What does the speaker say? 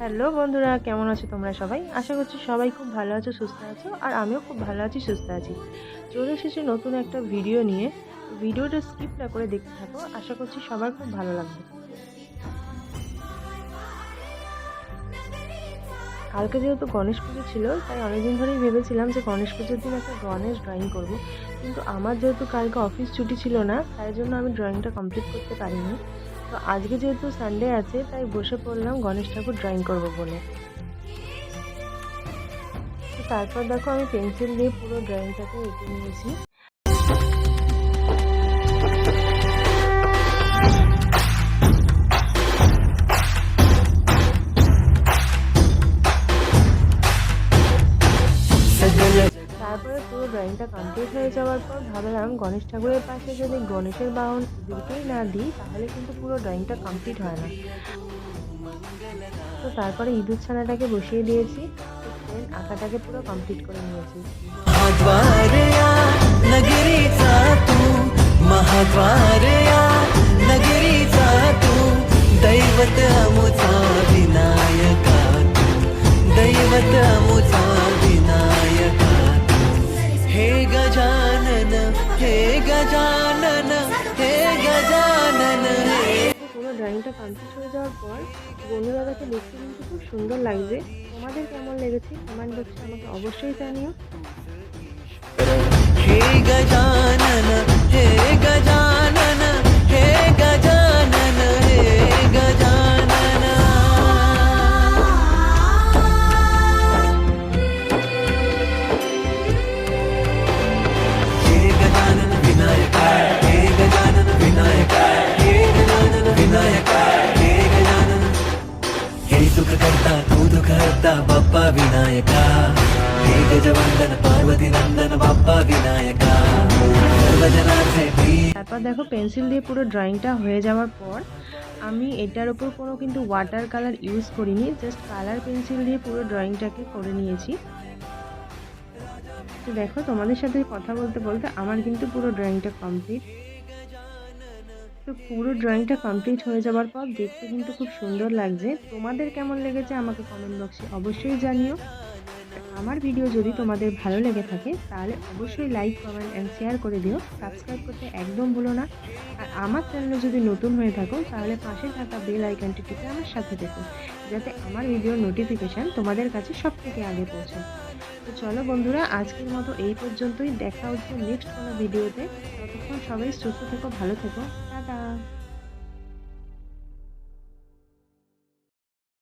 Hello বন্ধুরা, কেমন আছো তোমরা সবাই? আশা করছি সবাই খুব ভালো আছো, সুস্থ আছো। আর আমিও খুব ভালো আছি, সুস্থ আছি। চলে এসেছি নতুন একটা ভিডিও নিয়ে। ভিডিওটা স্কিপ না করে দেখতে থাকো, আশা করছি সবার খুব ভালো লাগবে। কালকে যেহেতু গণেশ পুজো ছিল, তাই অনেকদিন ধরেই ভেবেছিলাম যে গণেশ পুজোর দিন একটা গণেশ ড্রয়িং করব। কিন্তু আমার যেহেতু কালকে অফিস ছুটি ছিল না, তাই জন্য আমি ড্রয়িংটা কমপ্লিট করতে পারিনি। তো আজকে যেহেতু সানডে আছে, তাই বসে পড়লাম গণেশ ঠাকুর ড্রয়িং করব বলে। তো তারপর দেখো আমি পেন্সিল দিয়ে পুরো ড্রয়িংটাকে এঁকে নিয়েছি। তারপরে পুরো ড্রয়িংটা কমপ্লিট হয়ে যাওয়ার পর ভাবলাম গণেশ ঠাকুরের পাশে যদি গণেশের বাহন ইঁদুরকেই না দিই, তাহলে কিন্তু পুরো ড্রয়িংটা কমপ্লিট হয় না। তো তারপরে ইঁদুর ছানাটাকে বসিয়ে দিয়েছি। দেন আঁকাটাকে পুরো কমপ্লিট করে নিয়েছি। दैवत अमुचा विनायका दैवत अमुचा विनायका हे गजानन हे गजानन हे गजानन। পুরো ড্রয়িংটা কমপ্লিট হয়ে যাওয়ার পর বন্ধু দাদাকে দেখতে কিন্তু খুব সুন্দর লাগছে। তোমাদের কেমন লেগেছে কমেন্ট বক্সে আমাকে অবশ্যই জানিও। हे गजानन हे गजानन हे गजानन हे गजानन। हे गजानन विनायका हे गजानन विनायका हे गजानन विनायका हे गजानन। हे सुख करता तू दुख हरता बाप्पा विनायका हे गजवंदन पार्वती नंदन बाप्पा विनायका। তারপর দেখো পেন্সিল দিয়ে পুরো ড্রয়িংটা হয়ে যাওয়ার পর আমি এটার উপর কোনো কিন্তু ওয়াটার কালার ইউজ করিনি, জাস্ট কালার পেন্সিল দিয়ে পুরো ড্রয়িংটাকে করে নিয়েছি। তো দেখো তোমাদের সাথে কথা বলতে বলতে আমার কিন্তু পুরো ড্রয়িংটা কমপ্লিট। তো পুরো ড্রয়িংটা কমপ্লিট হয়ে যাওয়ার পর দেখতে কিন্তু খুব সুন্দর লাগছে। তোমাদের কেমন লেগেছে আমাকে কমেন্ট বক্সে অবশ্যই জানিও। আমার ভিডিও যদি তোমাদের ভালো লেগে থাকে তাহলে অবশ্যই লাইক, কমেন্ট অ্যান্ড শেয়ার করে দিও। সাবস্ক্রাইব করতে একদম ভুলো না। আর আমার চ্যানেলে যদি নতুন হয়ে থাকো তাহলে পাশে থাকা বেল আইকনটি টিপে আমার সাথে দেখো, যাতে আমার ভিডিওর নোটিফিকেশান তোমাদের কাছে সব থেকে আগে পৌঁছায়। তো চলো বন্ধুরা, আজকের মতো এই পর্যন্তই। দেখা হচ্ছে নেক্সট কোনো ভিডিওতে। ততক্ষণ সবাই সুস্থ থেকো, ভালো থেকো। টাটা।